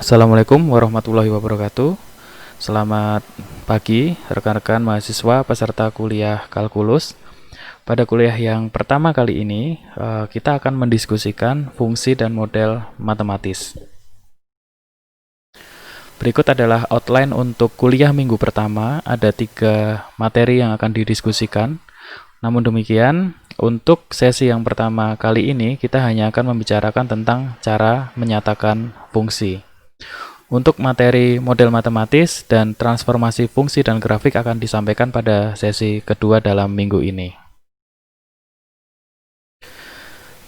Assalamualaikum warahmatullahi wabarakatuh. Selamat pagi rekan-rekan mahasiswa peserta kuliah kalkulus. Pada kuliah yang pertama kali ini, kita akan mendiskusikan fungsi dan model matematis. Berikut adalah outline untuk kuliah minggu pertama. Ada 3 materi yang akan didiskusikan. Namun demikian, untuk sesi yang pertama kali ini, kita hanya akan membicarakan tentang cara menyatakan fungsi. Untuk materi model matematis dan transformasi fungsi dan grafik akan disampaikan pada sesi kedua dalam minggu ini.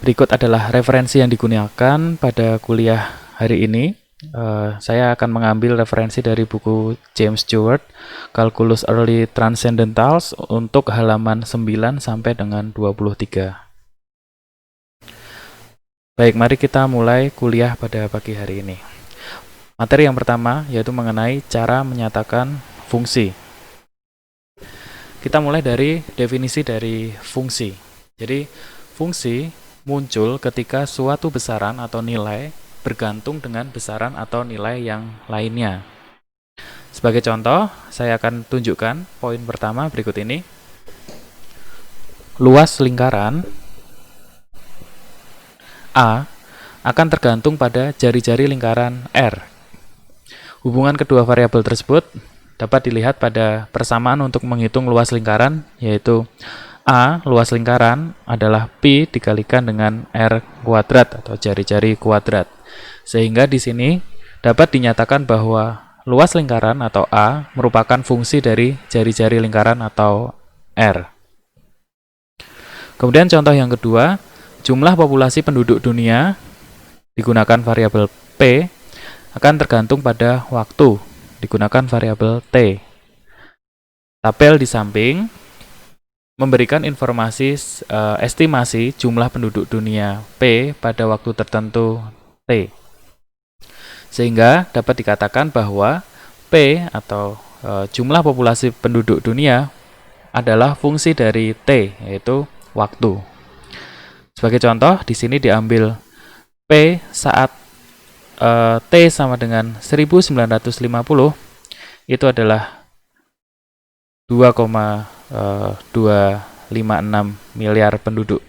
Berikut adalah referensi yang digunakan pada kuliah hari ini. Saya akan mengambil referensi dari buku James Stewart, Calculus Early Transcendentals untuk halaman 9 sampai dengan 23. Baik, mari kita mulai kuliah pada pagi hari ini. Materi yang pertama yaitu mengenai cara menyatakan fungsi. Kita mulai dari definisi dari fungsi. Jadi, fungsi muncul ketika suatu besaran atau nilai bergantung dengan besaran atau nilai yang lainnya. Sebagai contoh, saya akan tunjukkan poin pertama berikut ini. Luas lingkaran A akan tergantung pada jari-jari lingkaran R. Hubungan kedua variabel tersebut dapat dilihat pada persamaan untuk menghitung luas lingkaran, yaitu A, luas lingkaran, adalah Pi dikalikan dengan R kuadrat atau jari-jari kuadrat. Sehingga di sini dapat dinyatakan bahwa luas lingkaran atau A merupakan fungsi dari jari-jari lingkaran atau R. Kemudian contoh yang kedua, jumlah populasi penduduk dunia digunakan variabel P akan tergantung pada waktu, digunakan variabel T. Tabel di samping memberikan informasi estimasi jumlah penduduk dunia P pada waktu tertentu T. Sehingga dapat dikatakan bahwa P atau jumlah populasi penduduk dunia adalah fungsi dari T, yaitu waktu. Sebagai contoh, di sini diambil P saat T sama dengan 1950, itu adalah 2,256 miliar penduduk.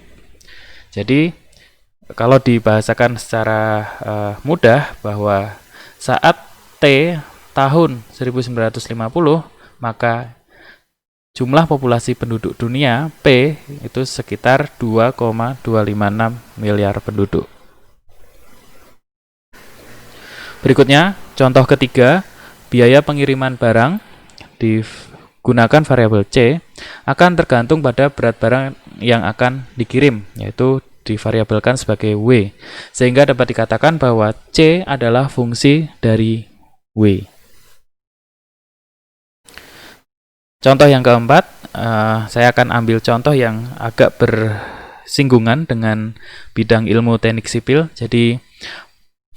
Jadi, kalau dibahasakan secara mudah bahwa saat T tahun 1950, maka jumlah populasi penduduk dunia P itu sekitar 2,256 miliar penduduk. Berikutnya, contoh ketiga, biaya pengiriman barang digunakan variabel C akan tergantung pada berat barang yang akan dikirim, yaitu divariabelkan sebagai W, sehingga dapat dikatakan bahwa C adalah fungsi dari W. Contoh yang keempat, saya akan ambil contoh yang agak bersinggungan dengan bidang ilmu teknik sipil. Jadi,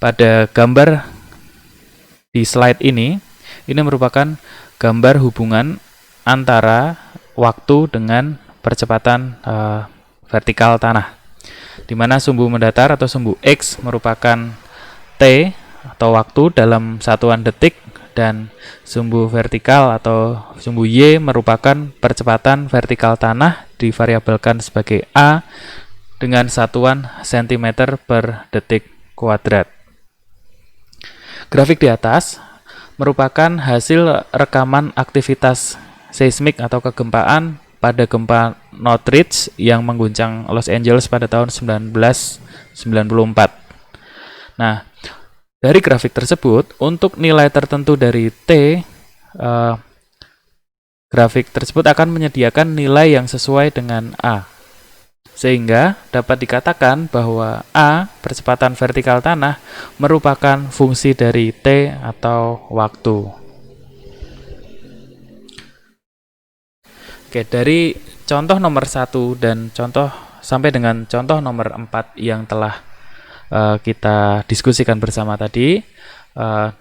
pada gambar di slide ini merupakan gambar hubungan antara waktu dengan percepatan vertikal tanah, di mana sumbu mendatar atau sumbu X merupakan T atau waktu dalam satuan detik, dan sumbu vertikal atau sumbu Y merupakan percepatan vertikal tanah divariabelkan sebagai A dengan satuan cm per detik kuadrat. Grafik di atas merupakan hasil rekaman aktivitas seismik atau kegempaan pada gempa Northridge yang mengguncang Los Angeles pada tahun 1994. Nah, dari grafik tersebut, untuk nilai tertentu dari T, grafik tersebut akan menyediakan nilai yang sesuai dengan A. Sehingga dapat dikatakan bahwa A, percepatan vertikal tanah, merupakan fungsi dari T atau waktu. Oke, dari contoh nomor 1 dan contoh sampai dengan contoh nomor 4 yang telah kita diskusikan bersama tadi,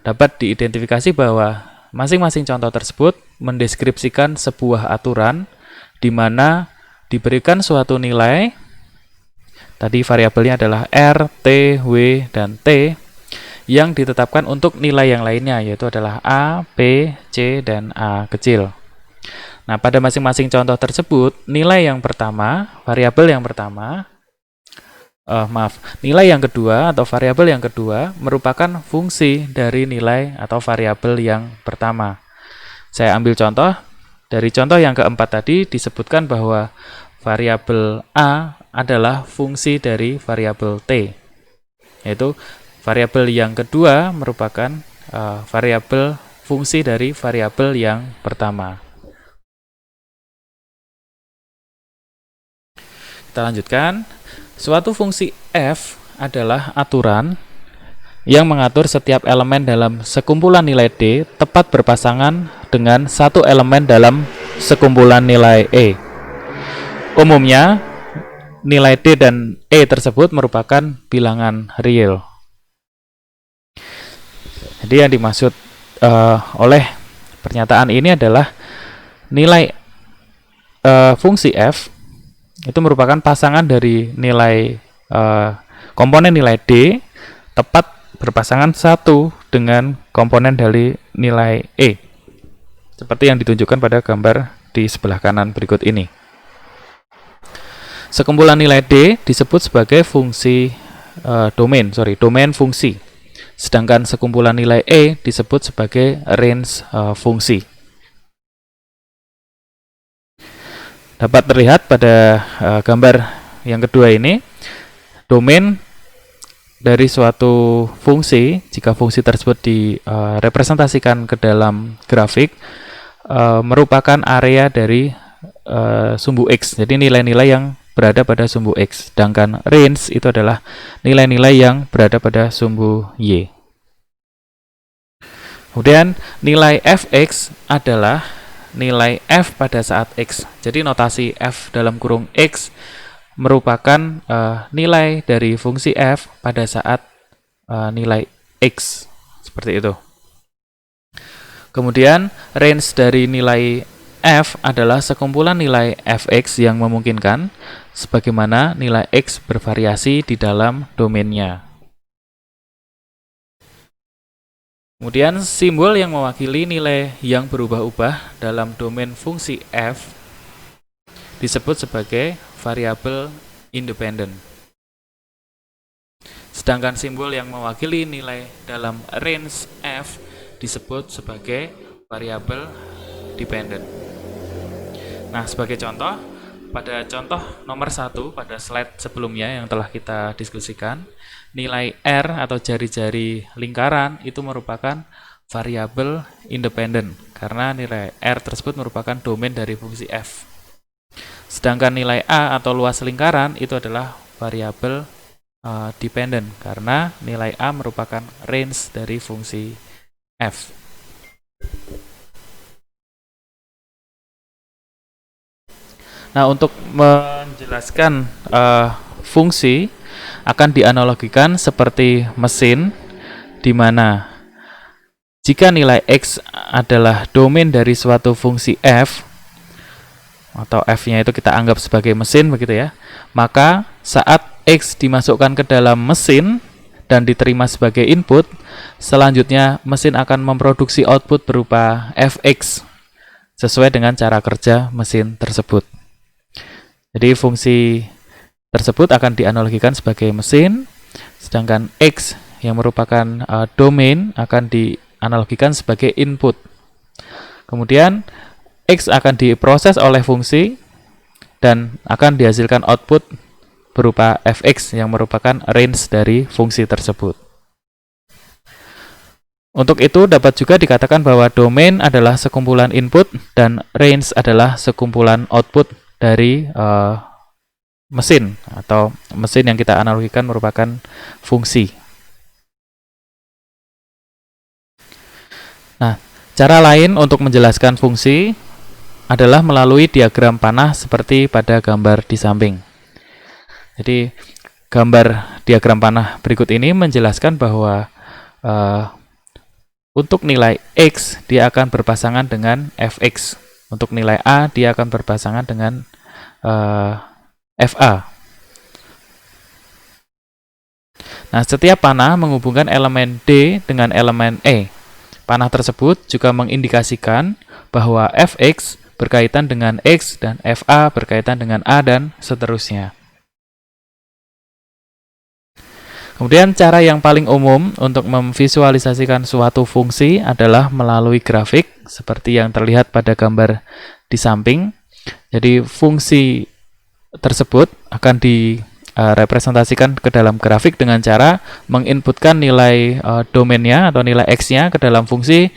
dapat diidentifikasi bahwa masing-masing contoh tersebut mendeskripsikan sebuah aturan di mana diberikan suatu nilai, tadi variabelnya adalah R, T, W, dan T, yang ditetapkan untuk nilai yang lainnya, yaitu adalah A, B, C, dan A kecil. Nah, pada masing-masing contoh tersebut, nilai yang pertama, variabel yang pertama, nilai yang kedua atau variabel yang kedua merupakan fungsi dari nilai atau variabel yang pertama. Saya ambil contoh, dari contoh yang keempat tadi disebutkan bahwa variabel A adalah fungsi dari variabel T, yaitu variabel yang kedua merupakan variabel fungsi dari variabel yang pertama. Kita lanjutkan. Suatu fungsi f adalah aturan yang mengatur setiap elemen dalam sekumpulan nilai D tepat berpasangan dengan satu elemen dalam sekumpulan nilai E. Umumnya, nilai D dan E tersebut merupakan bilangan real. Jadi yang dimaksud oleh pernyataan ini adalah nilai fungsi f itu merupakan pasangan dari nilai komponen nilai D tepat berpasangan satu dengan komponen dari nilai E, seperti yang ditunjukkan pada gambar di sebelah kanan berikut ini. Sekumpulan nilai D disebut sebagai fungsi domain fungsi, sedangkan sekumpulan nilai E disebut sebagai range fungsi. Dapat terlihat pada gambar yang kedua ini, domain dari suatu fungsi, jika fungsi tersebut direpresentasikan ke dalam grafik, merupakan area dari sumbu X, jadi nilai-nilai yang berada pada sumbu X, sedangkan range itu adalah nilai-nilai yang berada pada sumbu Y. Kemudian nilai fx adalah nilai f pada saat x. Jadi notasi f dalam kurung x merupakan nilai dari fungsi f pada saat nilai x, seperti itu. Kemudian range dari nilai f adalah sekumpulan nilai fx yang memungkinkan, sebagaimana nilai x bervariasi di dalam domainnya. Kemudian simbol yang mewakili nilai yang berubah-ubah dalam domain fungsi f disebut sebagai variabel independen. Sedangkan simbol yang mewakili nilai dalam range f disebut sebagai variabel dependen. Nah, sebagai contoh, pada contoh nomor 1 pada slide sebelumnya yang telah kita diskusikan, nilai R atau jari-jari lingkaran itu merupakan variabel independen karena nilai R tersebut merupakan domain dari fungsi f. Sedangkan nilai A atau luas lingkaran itu adalah variabel dependen karena nilai A merupakan range dari fungsi f. Nah, untuk menjelaskan fungsi akan dianalogikan seperti mesin, di mana jika nilai X adalah domain dari suatu fungsi f, atau f-nya itu kita anggap sebagai mesin begitu ya, maka saat X dimasukkan ke dalam mesin dan diterima sebagai input, selanjutnya mesin akan memproduksi output berupa fx sesuai dengan cara kerja mesin tersebut. Jadi fungsi tersebut akan dianalogikan sebagai mesin, sedangkan X yang merupakan domain akan dianalogikan sebagai input. Kemudian X akan diproses oleh fungsi dan akan dihasilkan output berupa fx yang merupakan range dari fungsi tersebut. Untuk itu dapat juga dikatakan bahwa domain adalah sekumpulan input dan range adalah sekumpulan output dari mesin, atau mesin yang kita analogikan merupakan fungsi. Nah, cara lain untuk menjelaskan fungsi adalah melalui diagram panah seperti pada gambar di samping. Jadi, gambar diagram panah berikut ini menjelaskan bahwa untuk nilai X dia akan berpasangan dengan fx. Untuk nilai A dia akan berpasangan dengan FA. Nah, setiap panah menghubungkan elemen D dengan elemen E. Panah tersebut juga mengindikasikan bahwa Fx berkaitan dengan X dan Fa berkaitan dengan A dan seterusnya. Kemudian cara yang paling umum untuk memvisualisasikan suatu fungsi adalah melalui grafik seperti yang terlihat pada gambar di samping. Jadi fungsi tersebut akan direpresentasikan ke dalam grafik dengan cara menginputkan nilai domainnya atau nilai X-nya ke dalam fungsi.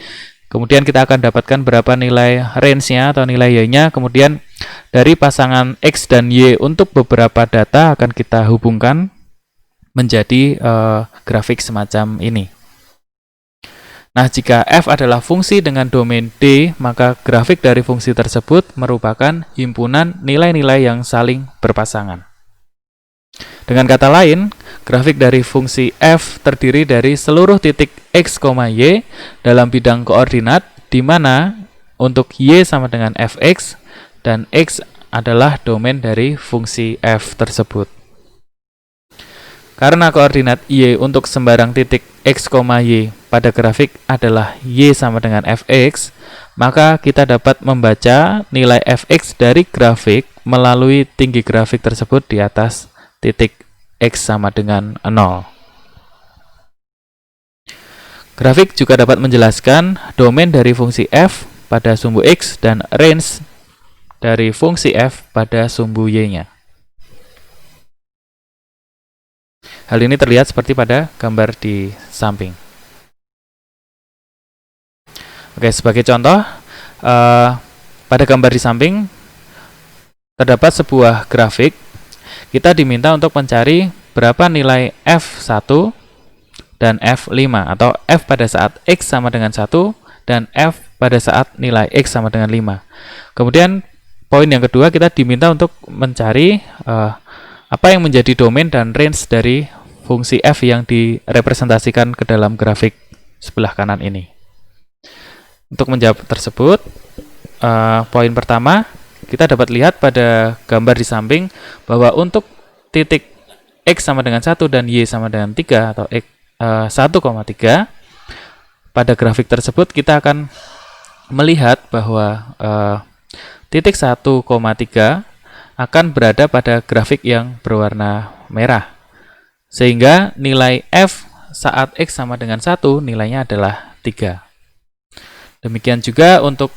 Kemudian kita akan dapatkan berapa nilai range-nya atau nilai Y-nya. Kemudian dari pasangan X dan Y untuk beberapa data akan kita hubungkan menjadi grafik semacam ini. Nah, jika f adalah fungsi dengan domain D, maka grafik dari fungsi tersebut merupakan himpunan nilai-nilai yang saling berpasangan. Dengan kata lain, grafik dari fungsi f terdiri dari seluruh titik x, y dalam bidang koordinat, di mana untuk y sama dengan fx dan x adalah domain dari fungsi f tersebut. Karena koordinat y untuk sembarang titik x, y pada grafik adalah y sama dengan fx, maka kita dapat membaca nilai fx dari grafik melalui tinggi grafik tersebut di atas titik x sama dengan 0. Grafik juga dapat menjelaskan domain dari fungsi f pada sumbu x dan range dari fungsi f pada sumbu y-nya. Hal ini terlihat seperti pada gambar di samping. Oke, sebagai contoh, pada gambar di samping terdapat sebuah grafik. Kita diminta untuk mencari berapa nilai F1 dan F5, atau F pada saat X sama dengan 1 dan F pada saat nilai X sama dengan 5. Kemudian poin yang kedua, kita diminta untuk mencari apa yang menjadi domain dan range dari fungsi f yang direpresentasikan ke dalam grafik sebelah kanan ini. Untuk menjawab tersebut, poin pertama, kita dapat lihat pada gambar di samping bahwa untuk titik x sama dengan 1 dan y sama dengan 3 atau x, 1,3, pada grafik tersebut kita akan melihat bahwa titik 1,3 akan berada pada grafik yang berwarna merah. Sehingga nilai f saat x sama dengan 1 nilainya adalah 3. Demikian juga untuk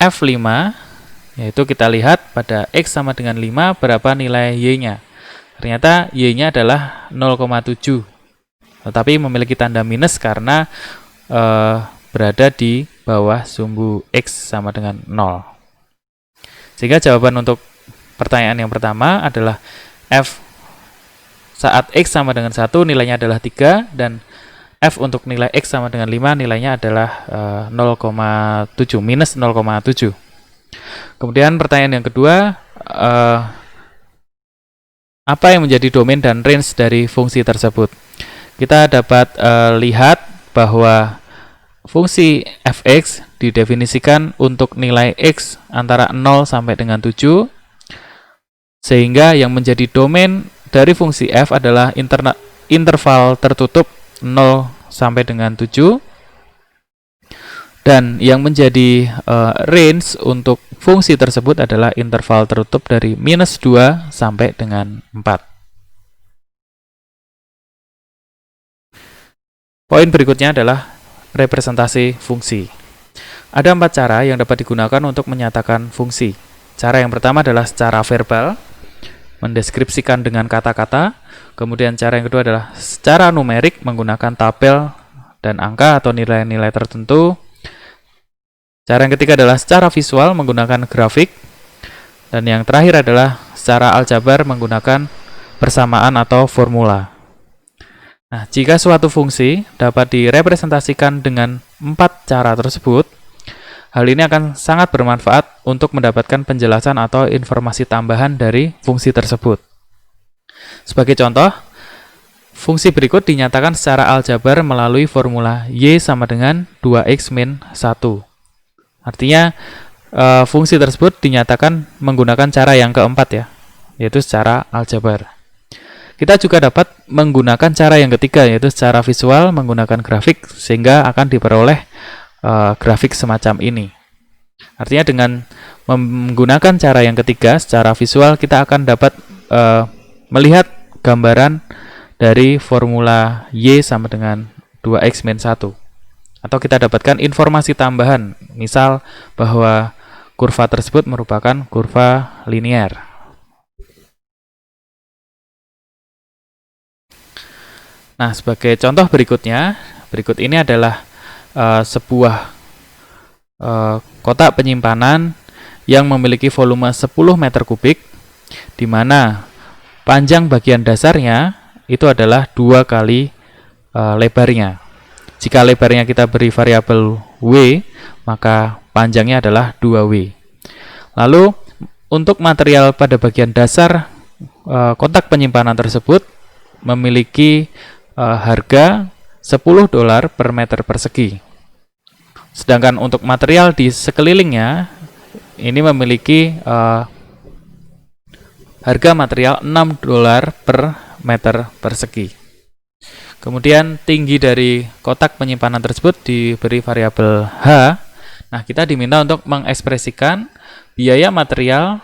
f5, yaitu kita lihat pada x sama dengan 5 berapa nilai y-nya. Ternyata y-nya adalah 0,7, tetapi memiliki tanda minus karena berada di bawah sumbu x sama dengan 0. Sehingga jawaban untuk pertanyaan yang pertama adalah f saat x sama dengan 1 nilainya adalah 3, dan f untuk nilai x sama dengan 5 nilainya adalah 0,7, minus 0,7. Kemudian pertanyaan yang kedua, apa yang menjadi domain dan range dari fungsi tersebut? Kita dapat lihat bahwa fungsi fx didefinisikan untuk nilai x antara 0 sampai dengan 7, sehingga yang menjadi domain dari fungsi f adalah interval tertutup 0 sampai dengan 7, dan yang menjadi range untuk fungsi tersebut adalah interval tertutup dari minus 2 sampai dengan 4. Poin berikutnya adalah representasi fungsi. Ada 4 cara yang dapat digunakan untuk menyatakan fungsi. Cara yang pertama adalah secara verbal, mendeskripsikan dengan kata-kata. Kemudian cara yang kedua adalah secara numerik, menggunakan tabel dan angka atau nilai-nilai tertentu. Cara yang ketiga adalah secara visual, menggunakan grafik. Dan yang terakhir adalah secara aljabar, menggunakan persamaan atau formula. Nah, jika suatu fungsi dapat direpresentasikan dengan 4 cara tersebut, hal ini akan sangat bermanfaat untuk mendapatkan penjelasan atau informasi tambahan dari fungsi tersebut. Sebagai contoh, fungsi berikut dinyatakan secara aljabar melalui formula y sama dengan 2x min 1. Artinya, fungsi tersebut dinyatakan menggunakan cara yang keempat, ya, yaitu secara aljabar. Kita juga dapat menggunakan cara yang ketiga, yaitu secara visual menggunakan grafik, sehingga akan diperoleh grafik semacam ini. Artinya dengan menggunakan cara yang ketiga secara visual, kita akan dapat melihat gambaran dari formula Y sama dengan 2X min 1. Atau kita dapatkan informasi tambahan, misal bahwa kurva tersebut merupakan kurva linear. Nah, sebagai contoh berikutnya, berikut ini adalah sebuah kotak penyimpanan yang memiliki volume 10 meter kubik, di mana panjang bagian dasarnya itu adalah 2 kali lebarnya. Jika lebarnya kita beri variabel W, maka panjangnya adalah 2W. Lalu, untuk material pada bagian dasar kotak penyimpanan tersebut memiliki harga $10 per meter persegi. Sedangkan untuk material di sekelilingnya ini memiliki harga material $6 per meter persegi. Kemudian tinggi dari kotak penyimpanan tersebut diberi variabel H. Nah, kita diminta untuk mengekspresikan biaya material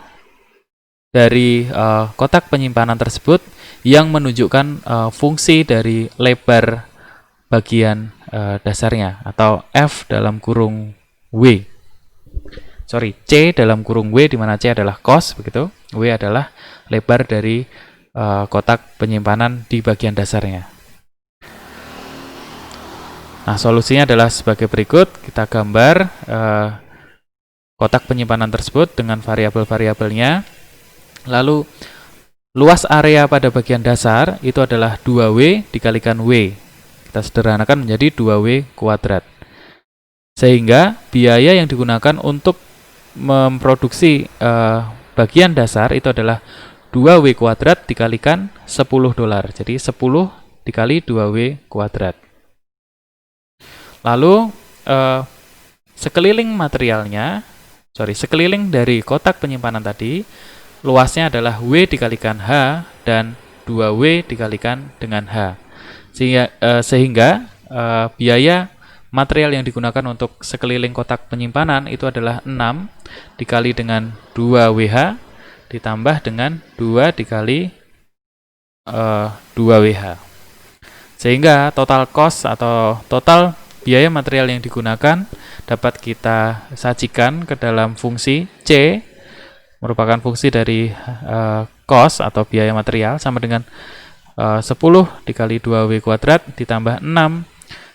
dari kotak penyimpanan tersebut yang menunjukkan fungsi dari lebar bagian dasarnya, atau F dalam kurung W. C dalam kurung W, di mana C adalah cost, begitu. W adalah lebar dari kotak penyimpanan di bagian dasarnya. Nah, solusinya adalah sebagai berikut. Kita gambar kotak penyimpanan tersebut dengan variabel-variabelnya. Lalu luas area pada bagian dasar itu adalah 2W dikalikan W. Kita sederhanakan menjadi 2W kuadrat. Sehingga biaya yang digunakan untuk memproduksi bagian dasar itu adalah 2W kuadrat dikalikan $10. Jadi 10 dikali 2W kuadrat. Lalu sekeliling dari kotak penyimpanan tadi, luasnya adalah W dikalikan H dan 2W dikalikan dengan H. Sehingga biaya material yang digunakan untuk sekeliling kotak penyimpanan itu adalah 6 dikali dengan 2WH ditambah dengan 2 dikali 2WH. Sehingga total cost atau total biaya material yang digunakan dapat kita sajikan ke dalam fungsi C, merupakan fungsi dari cost atau biaya material, sama dengan 10 dikali 2W kuadrat ditambah 6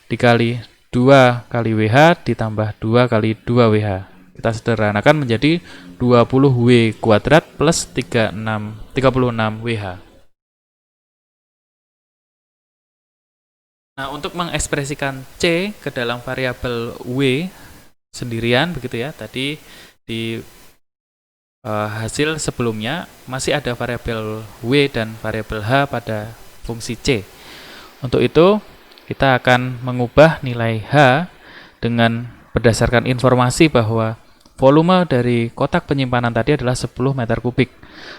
dikali 2 kali WH ditambah 2 kali 2WH. Kita sederhanakan menjadi 20W kuadrat plus 36WH. Nah, untuk mengekspresikan C ke dalam variabel W sendirian, begitu ya, tadi di hasil sebelumnya masih ada variabel W dan variabel H pada fungsi C. Untuk itu, kita akan mengubah nilai H dengan berdasarkan informasi bahwa volume dari kotak penyimpanan tadi adalah 10 meter kubik.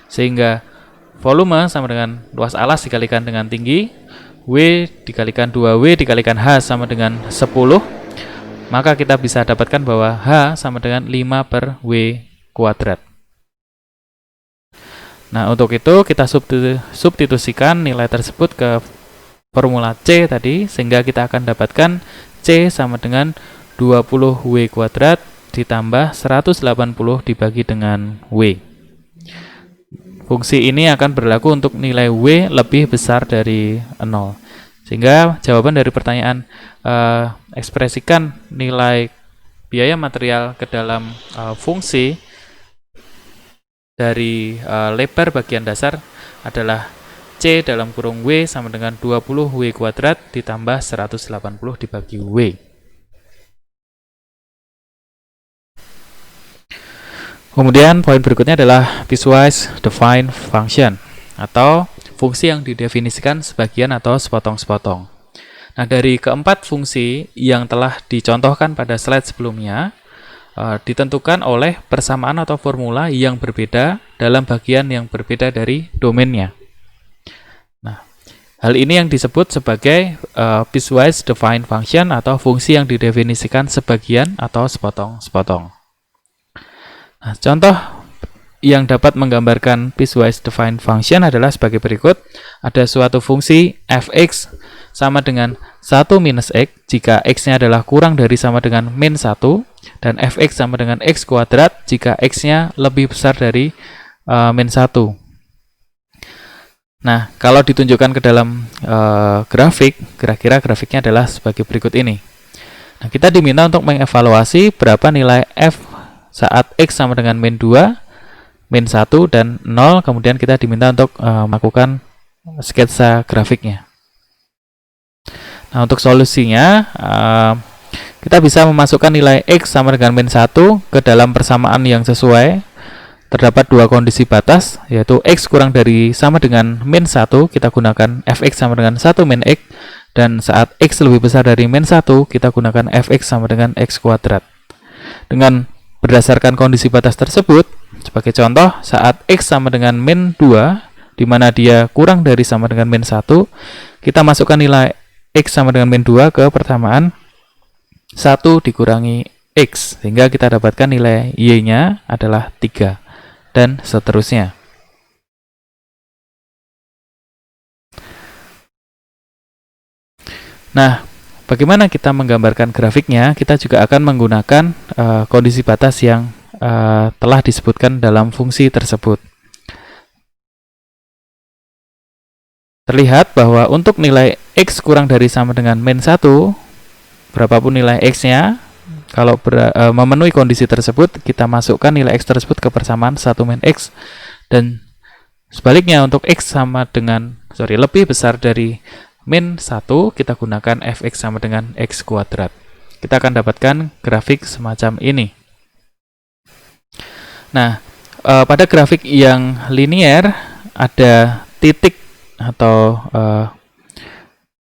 Sehingga volume sama dengan luas alas dikalikan dengan tinggi, W dikalikan 2W dikalikan H sama dengan 10. Maka kita bisa dapatkan bahwa H sama dengan 5 per W kuadrat. Nah, untuk itu kita substitusikan nilai tersebut ke formula C tadi, sehingga kita akan dapatkan C sama dengan 20W kuadrat ditambah 180 dibagi dengan W. Fungsi ini akan berlaku untuk nilai W lebih besar dari 0. Sehingga jawaban dari pertanyaan ekspresikan nilai biaya material ke dalam fungsi dari lebar bagian dasar adalah C dalam kurung W sama dengan 20W kuadrat ditambah 180 dibagi W. Kemudian poin berikutnya adalah visualize define function, atau fungsi yang didefinisikan sebagian atau sepotong-sepotong. Nah, dari keempat fungsi yang telah dicontohkan pada slide sebelumnya, ditentukan oleh persamaan atau formula yang berbeda dalam bagian yang berbeda dari domainnya. Nah, Hal ini yang disebut sebagai piecewise defined function atau fungsi yang didefinisikan sebagian atau sepotong-sepotong. Nah, contoh yang dapat menggambarkan piecewise defined function adalah sebagai berikut. Ada suatu fungsi fx sama dengan 1 minus x jika x-nya adalah kurang dari sama dengan min 1, dan fx sama dengan x kuadrat jika x-nya lebih besar dari min 1. Nah, kalau ditunjukkan ke dalam grafik, kira-kira grafiknya adalah sebagai berikut ini. Nah, kita diminta untuk mengevaluasi berapa nilai f saat x sama dengan min 2, min 1, dan 0. Kemudian kita diminta untuk melakukan sketsa grafiknya. Nah, untuk solusinya, kita bisa memasukkan nilai x sama dengan min 1 ke dalam persamaan yang sesuai. Terdapat dua kondisi batas, yaitu x kurang dari sama dengan min 1, kita gunakan fx sama dengan 1 min x, dan saat x lebih besar dari min 1, kita gunakan fx sama dengan x kuadrat. Dengan berdasarkan kondisi batas tersebut, sebagai contoh, saat x sama dengan min 2, di mana dia kurang dari sama dengan min 1, kita masukkan nilai x sama dengan min 2 ke persamaan 1 dikurangi x, sehingga kita dapatkan nilai y-nya adalah 3, dan seterusnya. Nah, bagaimana kita menggambarkan grafiknya? Kita juga akan menggunakan kondisi batas yang telah disebutkan dalam fungsi tersebut. Terlihat bahwa untuk nilai x kurang dari sama dengan min 1, berapapun nilai x-nya, kalau memenuhi kondisi tersebut, kita masukkan nilai x tersebut ke persamaan 1 min x, dan sebaliknya untuk x sama dengan lebih besar dari min 1, kita gunakan fx sama dengan x kuadrat. Kita akan dapatkan grafik semacam ini. Nah, pada grafik yang linear ada titik atau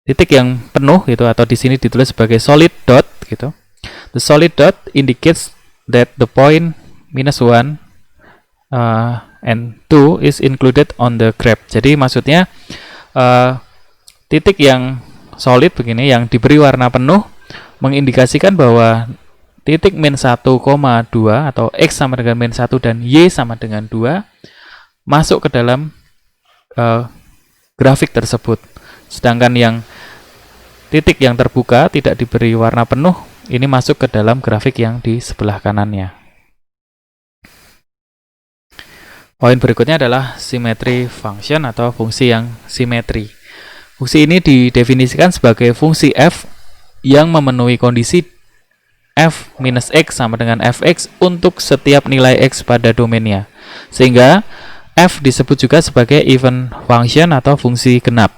titik yang penuh gitu, atau di sini ditulis sebagai solid dot gitu. The solid dot indicates that the point -1 and 2 is included on the graph. Jadi maksudnya titik yang solid begini yang diberi warna penuh mengindikasikan bahwa titik min 1,2 atau x sama dengan min 1 dan y sama dengan 2 masuk ke dalam grafik tersebut. Sedangkan yang titik yang terbuka tidak diberi warna penuh, ini masuk ke dalam grafik yang di sebelah kanannya. Poin berikutnya adalah symmetry function atau fungsi yang simetri. Fungsi ini didefinisikan sebagai fungsi f yang memenuhi kondisi f minus x sama dengan fx untuk setiap nilai x pada domainnya. Sehingga f disebut juga sebagai even function atau fungsi genap.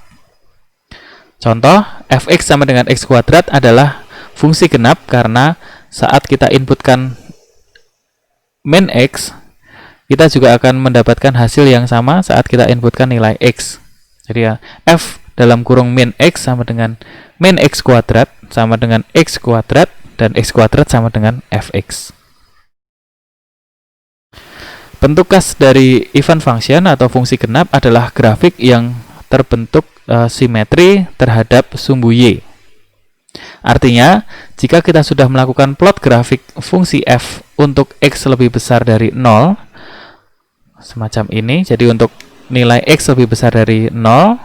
Contoh, fx sama dengan x kuadrat adalah fungsi genap karena saat kita inputkan min x, kita juga akan mendapatkan hasil yang sama saat kita inputkan nilai x. Jadi ya, f dalam kurung min x sama dengan min x kuadrat sama dengan x kuadrat, dan x kuadrat sama dengan fx. Bentuk khas dari even function atau fungsi genap adalah grafik yang terbentuk simetri terhadap sumbu y. Artinya, jika kita sudah melakukan plot grafik fungsi f untuk x lebih besar dari 0, semacam ini, jadi untuk nilai x lebih besar dari 0,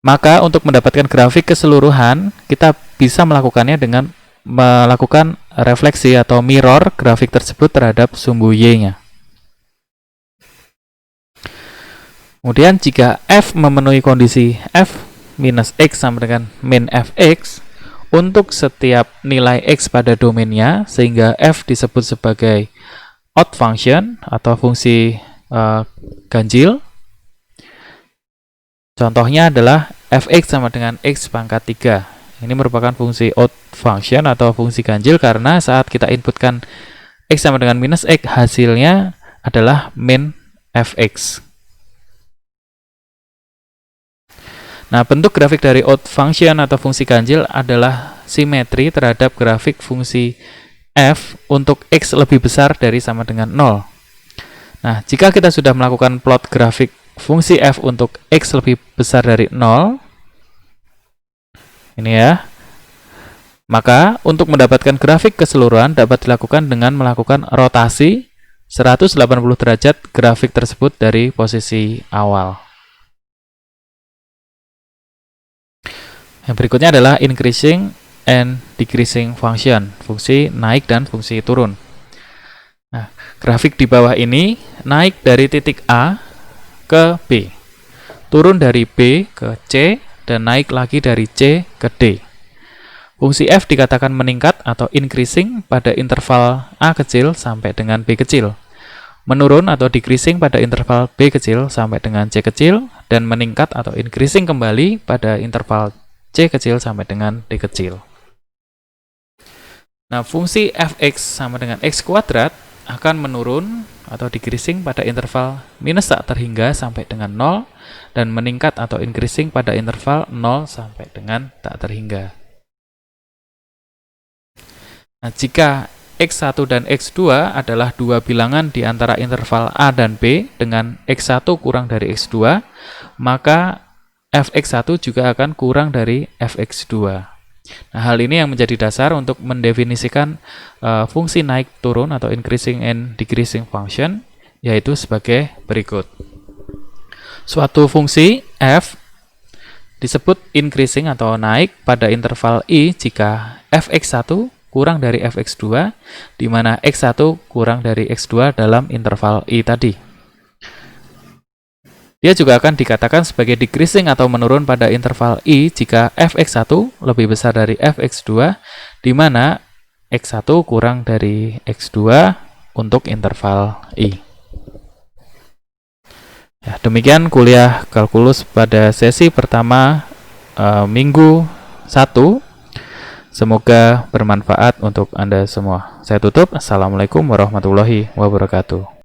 maka untuk mendapatkan grafik keseluruhan, kita bisa melakukannya dengan melakukan refleksi atau mirror grafik tersebut terhadap sumbu y-nya. Kemudian jika f memenuhi kondisi f minus x sama dengan min fx untuk setiap nilai x pada domainnya, sehingga f disebut sebagai odd function atau fungsi ganjil. Contohnya adalah fx sama dengan x pangkat 3. Ini merupakan fungsi odd function atau fungsi ganjil karena saat kita inputkan x sama dengan minus x, hasilnya adalah min fx. Nah, bentuk grafik dari odd function atau fungsi ganjil adalah simetri terhadap grafik fungsi f untuk x lebih besar dari sama dengan 0. Nah, jika kita sudah melakukan plot grafik fungsi f untuk x lebih besar dari 0, ini ya, maka untuk mendapatkan grafik keseluruhan dapat dilakukan dengan melakukan rotasi 180 derajat grafik tersebut dari posisi awal. Yang berikutnya adalah increasing and decreasing function, fungsi naik dan fungsi turun. Nah, grafik di bawah ini naik dari titik A ke B, turun dari B ke C, dan naik lagi dari C ke D. Fungsi f dikatakan meningkat atau increasing pada interval A kecil sampai dengan B kecil, menurun atau decreasing pada interval B kecil sampai dengan C kecil, dan meningkat atau increasing kembali pada interval C kecil sampai dengan D kecil. Nah, fungsi fx sama dengan x kuadrat akan menurun atau decreasing pada interval minus tak terhingga sampai dengan 0, dan meningkat atau increasing pada interval 0 sampai dengan tak terhingga. Nah, jika x1 dan x2 adalah dua bilangan di antara interval A dan B dengan x1 kurang dari x2, maka fx1 juga akan kurang dari fx2. Nah, hal ini yang menjadi dasar untuk mendefinisikan fungsi naik turun atau increasing and decreasing function, yaitu sebagai berikut. Suatu fungsi f disebut increasing atau naik pada interval i jika fx1 kurang dari fx2, di mana x1 kurang dari x2 dalam interval i tadi. Dia juga akan dikatakan sebagai decreasing atau menurun pada interval i jika fx1 lebih besar dari fx2, di mana x1 kurang dari x2 untuk interval i. Ya, demikian kuliah kalkulus pada sesi pertama minggu 1. Semoga bermanfaat untuk Anda semua. Saya tutup. Assalamualaikum warahmatullahi wabarakatuh.